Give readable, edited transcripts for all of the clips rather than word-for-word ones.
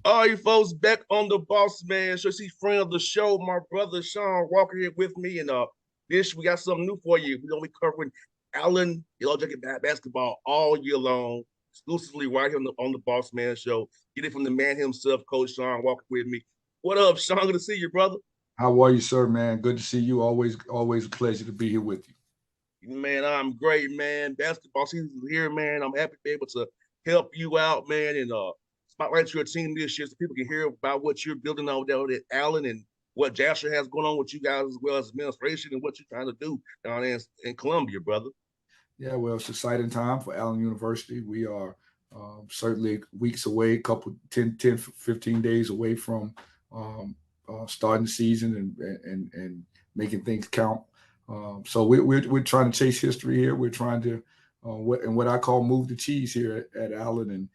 All you folks back on the Bossman show. See, friend of the show, my brother Shawn Walker here with me, and this we got something new for you. We're gonna be covering Allen Yellow Jacket basketball all year long, exclusively right here on the Bossman show. Get it from the man himself, Coach Shawn Walker with me. What up, Shawn? Good to see you, brother. How are you, sir, man? Good to see you. Always a pleasure to be here with you. Man, I'm great, man. Basketball season is here, man. I'm happy to be able to help you out, man, and spotlight your team this year so people can hear about what you're building over there at Allen and what Jasher has going on with you guys as well as administration and what you're trying to do down there in Columbia, brother. Yeah, well, it's an exciting time for Allen University. We are certainly weeks away, couple 15 days away from starting the season and making things count. So we're trying to chase history here. We're trying to what I call move the cheese here at Allen and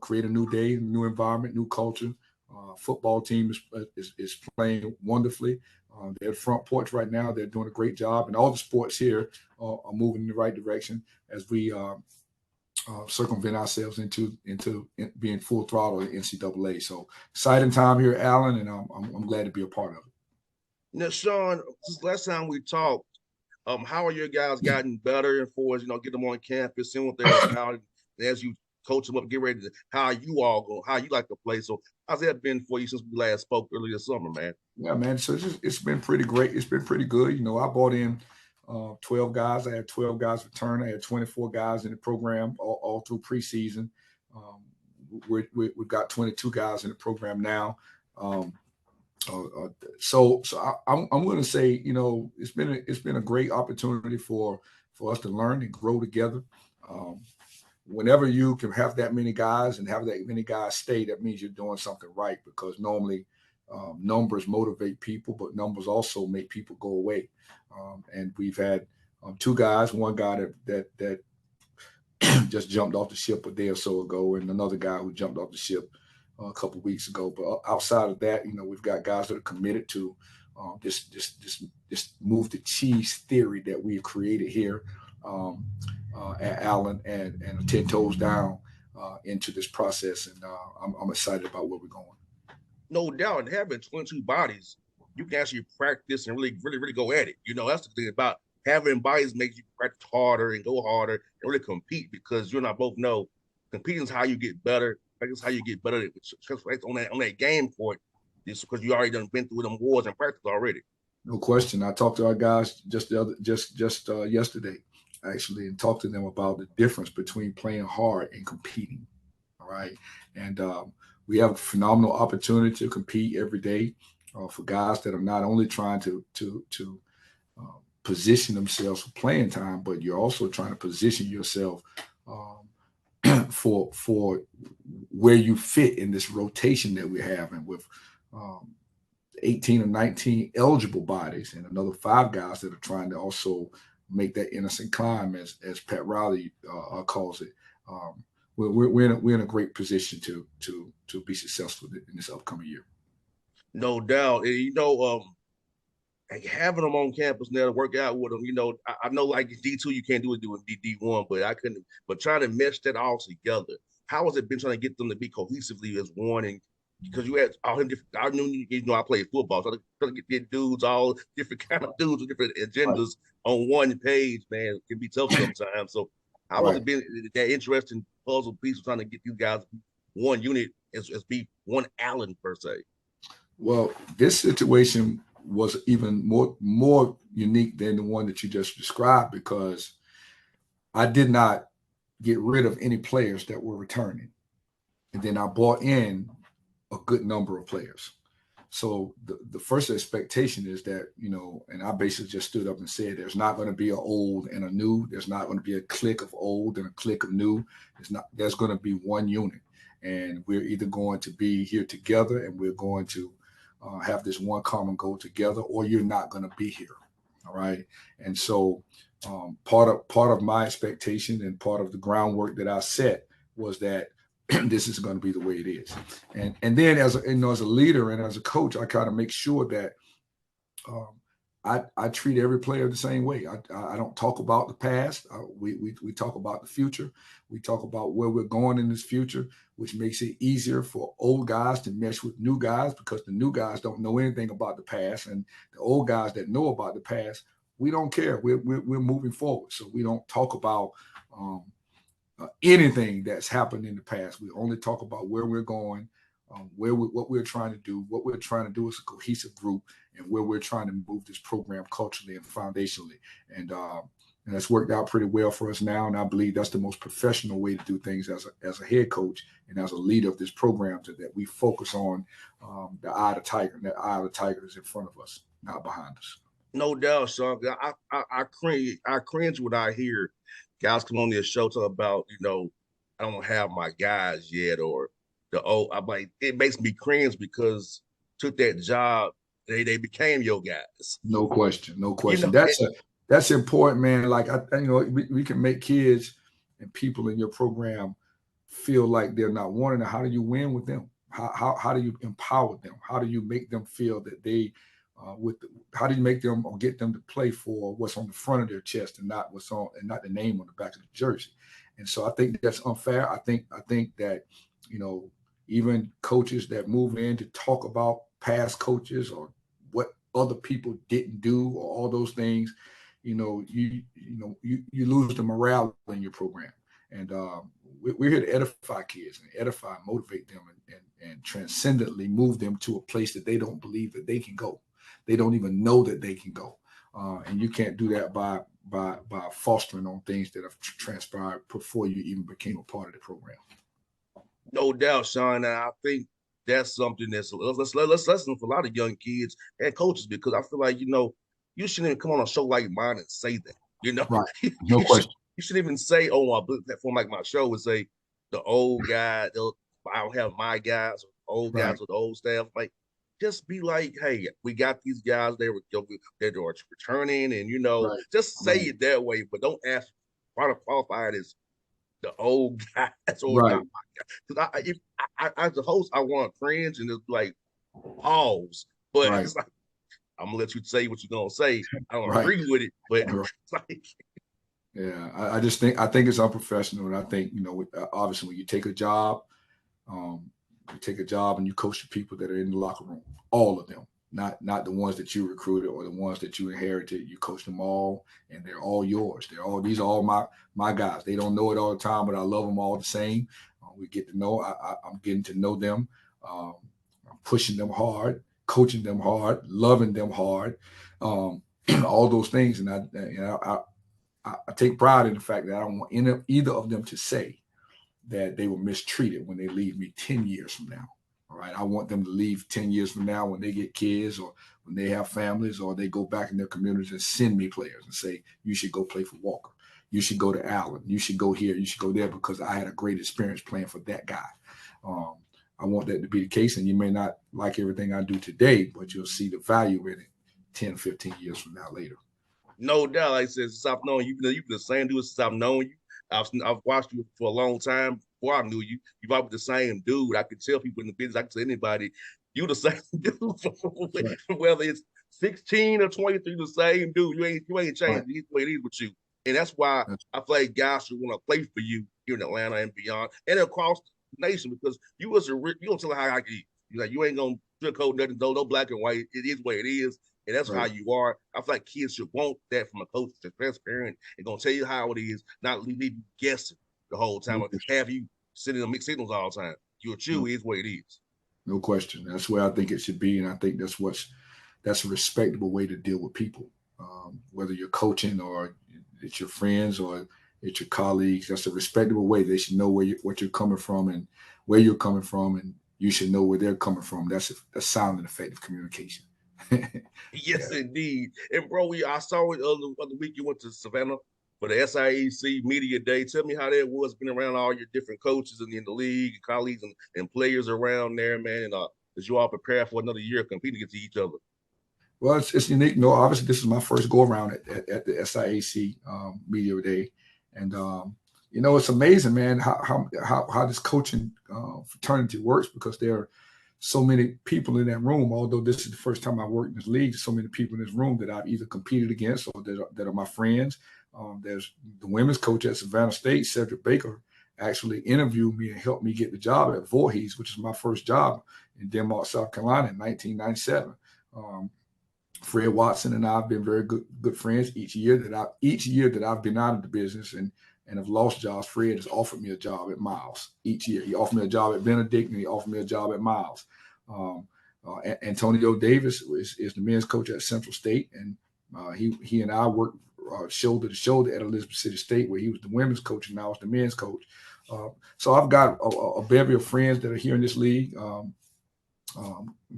create a new day, new environment, new culture. Football team is playing wonderfully. They're at front porch right now. They're doing a great job, and all the sports here are moving in the right direction as we circumvent ourselves into being full throttle in NCAA. So exciting time here at Allen, and I'm glad to be a part of it. Now, Shawn, since last time we talked, how are your guys gotten better and for get them on campus, seeing what they're about, and as you coach them up, get ready to how you all go, how you like to play. So how's that been for you since we last spoke earlier this summer, man? Yeah, man. So it's been pretty great. It's been pretty good. I brought in 12 guys. I had 12 guys return. I had 24 guys in the program all through preseason. Um, we've got 22 guys in the program now. Um, so I'm going to say, it's been a great opportunity for us to learn and grow together. Um, Whenever you can have that many guys and have that many guys stay, that means you're doing something right because normally numbers motivate people, but numbers also make people go away. And we've had two guys, one guy that just jumped off the ship a day or so ago, and another guy who jumped off the ship a couple of weeks ago. But outside of that, we've got guys that are committed to this move the cheese theory that we've created here um, at Allen and 10 toes down into this process. And I'm excited about where we're going. No doubt, and having 22 bodies, you can actually practice and really, really, really go at it. That's the thing about having bodies makes you practice harder and go harder and really compete because you and I both know competing is how you get better. Practice is how you get better on that game court. Just because you already done been through them wars and practice already. No question. I talked to our guys just yesterday, actually, and talked to them about the difference between playing hard and competing. All right, and we have a phenomenal opportunity to compete every day for guys that are not only trying to position themselves for playing time, but you're also trying to position yourself for where you fit in this rotation that we're having with um, 18 or 19 eligible bodies and another five guys that are trying to also make that innocent climb, as Pat Riley calls it. Um, we're in a great position to be successful in this upcoming year. No doubt. And, like having them on campus now to work out with them, I know like D2 you can't do it doing D1, but I couldn't. But trying to mesh that all together, how has it been trying to get them to be cohesively as one? And because you had all them different, I knew I played football, so trying to get dudes, all different kind of dudes with different Right, agendas on one page, man, it can be tough sometimes. So how has right. it been that interesting puzzle piece of trying to get these guys one unit as be one Allen per se? Well, this situation was even more unique than the one that you just described because I did not get rid of any players that were returning, and then I brought in a good number of players. So the first expectation is that, and I basically just stood up and said, there's not going to be an old and a new. There's not going to be a clique of old and a clique of new. There's going to be one unit. And we're either going to be here together and we're going to have this one common goal together, or you're not going to be here. All right. And so part of my expectation and part of the groundwork that I set was that this is going to be the way it is. And then as a leader and as a coach, I kind of make sure that um, I treat every player the same way. I don't talk about the past. We talk about the future. We talk about where we're going in this future, which makes it easier for old guys to mesh with new guys because the new guys don't know anything about the past, and the old guys that know about the past, we don't care. We're moving forward, so we don't talk about um, anything that's happened in the past. We only talk about where we're going, what we're trying to do, what we're trying to do as a cohesive group, and where we're trying to move this program culturally and foundationally. And that's worked out pretty well for us now. And I believe that's the most professional way to do things as a head coach and as a leader of this program, so that we focus on the eye of the tiger. And that eye of the tiger is in front of us, not behind us. No doubt, Sean. I cringe when I hear guys come on this show talk about, I don't have my guys yet, or I'm like, it makes me cringe because took that job, they became your guys. No question, no You question. know, That's important, man. Like we can make kids and people in your program feel like they're not wanted. How do you win with them? How do you empower them? How do you make them feel that they how do you make them or get them to play for what's on the front of their chest and not what's on and not the name on the back of the jersey? And so I think that's unfair. I think that you know even coaches that move in to talk about past coaches or what other people didn't do or all those things, you lose the morale in your program. And we're here to edify kids and edify, motivate them, and transcendently move them to a place that they don't believe that they can go. They don't even know that they can go. And you can't do that by fostering on things that have transpired before you even became a part of the program. no doubt, Sean. And I think that's something let's listen for a lot of young kids and coaches, because I feel like, you shouldn't even come on a show like mine and say that. Right. you, No should question. you should even say on my platform like my show would say the old guy. I don't have my guys, or old Right. guys with the old staff. Like, just be like, hey, we got these guys. They're returning, and Right. just say Right. it that way, but don't ask try to qualify it as the old guys or Right. not my guy. Because as a host, I want to cringe and it's like pause, but Right. it's like I'm gonna let you say what you're gonna say. I don't Right. agree with it, but Right. it's like Yeah. I just think it's unprofessional, and I think obviously when um, you take a job and you coach the people that are in the locker room, all of them, not the ones that you recruited or the ones that you inherited. You coach them all, and they're all yours. These are all my guys. They don't know it all the time, but I love them all the same. We get to know. I'm getting to know them. Um, I'm pushing them hard, coaching them hard, loving them hard, um, all those things. And I take pride in the fact that I don't want either of them to say that they were mistreated when they leave me 10 years from now. All right. I want them to leave 10 years from now when they get kids or when they have families or they go back in their communities and send me players and say, you should go play for Walker. You should go to Allen. You should go here. You should go there because I had a great experience playing for that guy. Um, I want that to be the case. And you may not like everything I do today, but you'll see the value in it 10, 15 years from now later. no doubt. Like I said, since I've known you, you've been the same dude since I've known you. I've watched you for a long time before I knew you. You've always the same dude. I can tell people in the business. I can tell anybody, you the same dude. Right. Whether it's 16 or 23, the same dude. You ain't Right. changed. He's the way it is with you, and that's why That's I feel like guys should want to play for you here in Atlanta and beyond, and across the nation, because you don't tell how I get. You like you ain't gonna sugarcoat nothing. No black and white. It is what it is. And that's how right. you are. I feel like kids should want that from a coach that's transparent and gonna tell you how it is, not leave you guessing the whole time No or question. have you sending them mixed signals all the time. Your chew No, is what it is. no question. That's where I think it should be. And I think that's a respectable way to deal with people. Whether you're coaching or it's your friends or it's your colleagues, that's a respectable way. They should know what you're coming from and where you're coming from, and you should know where they're coming from. That's a sound and effective communication. Yes, Yeah. indeed. And bro, I saw it other week you went to Savannah for the SIEC Media Day. Tell me how that was being around all your different coaches in the league, and colleagues and players around there, man. And as you all prepare for another year competing against each other. Well, it's unique. No, obviously, this is my first go around at the SIAC Media Day, and it's amazing, man, how this coaching fraternity works because they're so many people in that room. Although this is the first time I worked in this league, so many people in this room that I've either competed against or that are my friends. There's the women's coach at Savannah State, Cedric Baker, actually interviewed me and helped me get the job at Voorhees, which is my first job in Denmark, South Carolina in 1997. Fred Watson and I have been very good friends each year that I've been out of the business and have lost jobs. Fred has offered me a job at Miles each year. He offered me a job at Benedict and he offered me a job at Miles. Antonio Davis is the men's coach at Central State, and he and I worked shoulder to shoulder at Elizabeth City State, where he was the women's coach and I was the men's coach. So I've got a bevy of friends that are here in this league.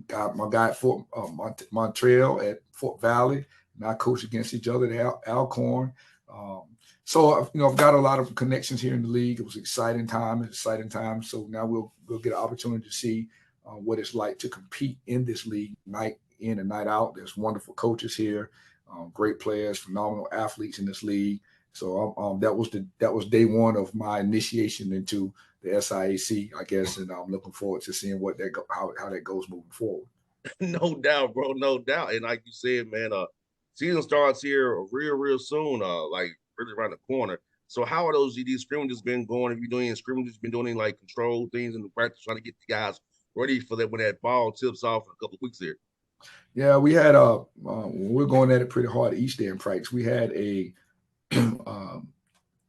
Got my guy at Fort Montreal at Fort Valley, and I coach against each other at Alcorn. So I've got a lot of connections here in the league. It was an exciting time. So now we'll get an opportunity to see what it's like to compete in this league night in and night out. There's wonderful coaches here, great players, phenomenal athletes in this league. So that was day one of my initiation into the SIAC, I guess, and I'm looking forward to seeing how that goes moving forward. No doubt, bro, no doubt. And like you said, man, season starts here real soon, like really around the corner. So how are these scrimmages been going? Have you doing any scrimmages? Been doing any like control things in the practice, trying to get the guys ready for that when that ball tips off in a couple of weeks here? Yeah, we had we're going at it pretty hard each day in practice. We had a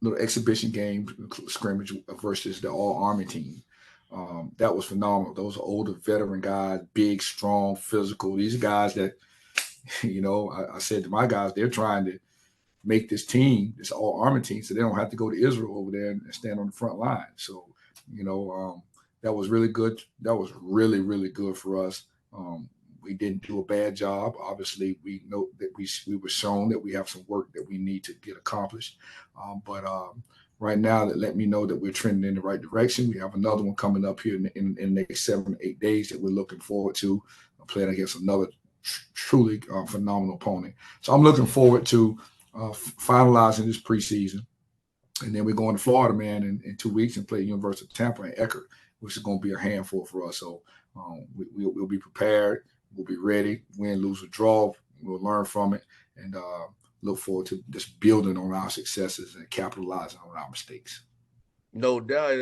little exhibition game scrimmage versus the All Army team. That was phenomenal. Those are older veteran guys, big, strong, physical. These are guys that, I said to my guys, they're trying to make this team, this All Army team, so they don't have to go to Israel over there and stand on the front line. So, that was really good. That was really, really good for us. We didn't do a bad job. Obviously, we know that we were shown that we have some work that we need to get accomplished. But right now, that let me know that we're trending in the right direction. We have another one coming up here in the next 7 to 8 days that we're looking forward to. Playing against another truly phenomenal opponent. So I'm looking forward to finalizing this preseason. And then we're going to Florida, man, in 2 weeks and play University of Tampa and Eckerd, which is going to be a handful for us. So we'll be prepared. We'll be ready. Win, lose, or draw. We'll learn from it and look forward to just building on our successes and capitalizing on our mistakes. No doubt.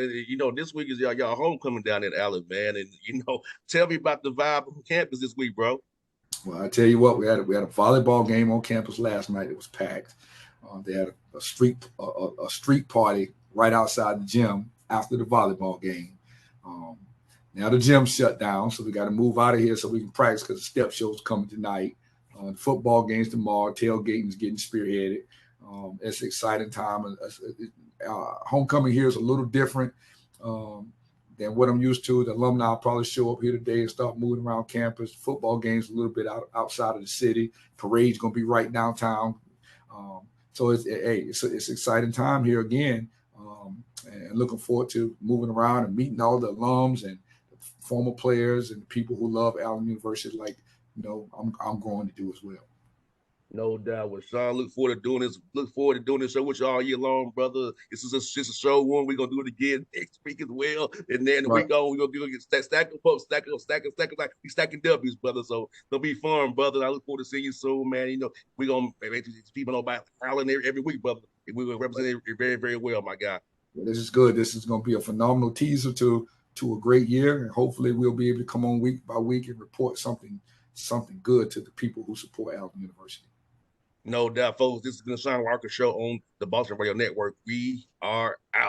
This week is y'all homecoming down in Allen, man. And tell me about the vibe on campus this week, bro. Well, I tell you what, we had a volleyball game on campus last night. It was packed. They had a street party right outside the gym after the volleyball game. Now the gym shut down, so we got to move out of here so we can practice because the step show's coming tonight. The football game's tomorrow. Tailgating is getting spearheaded. It's an exciting time. Homecoming here is a little different than what I'm used to. The alumni will probably show up here today and start moving around campus. Football game's a little bit outside of the city. Parade's going to be right downtown. So it's an exciting time here again. And looking forward to moving around and meeting all the alums and former players and people who love Allen University, like I'm going to do as well. No doubt. Well, Shawn, look forward to doing this. Look forward to doing this show with you all year long, brother. This is just a show one. We're gonna do it again next week as well, and then the week on we're gonna stack them up, stack like we stacking W's, brother. So it'll be fun, brother. I look forward to seeing you soon, man. We're gonna make these people know about Allen every week, brother. We will represent it very, very well, my guy. Well, this is good. This is gonna be a phenomenal teaser to a great year, and hopefully we'll be able to come on week by week and report something good to the people who support Allen University. No doubt, folks. This has been the Shawn Walker Show on the Bossman Radio Network. We are out.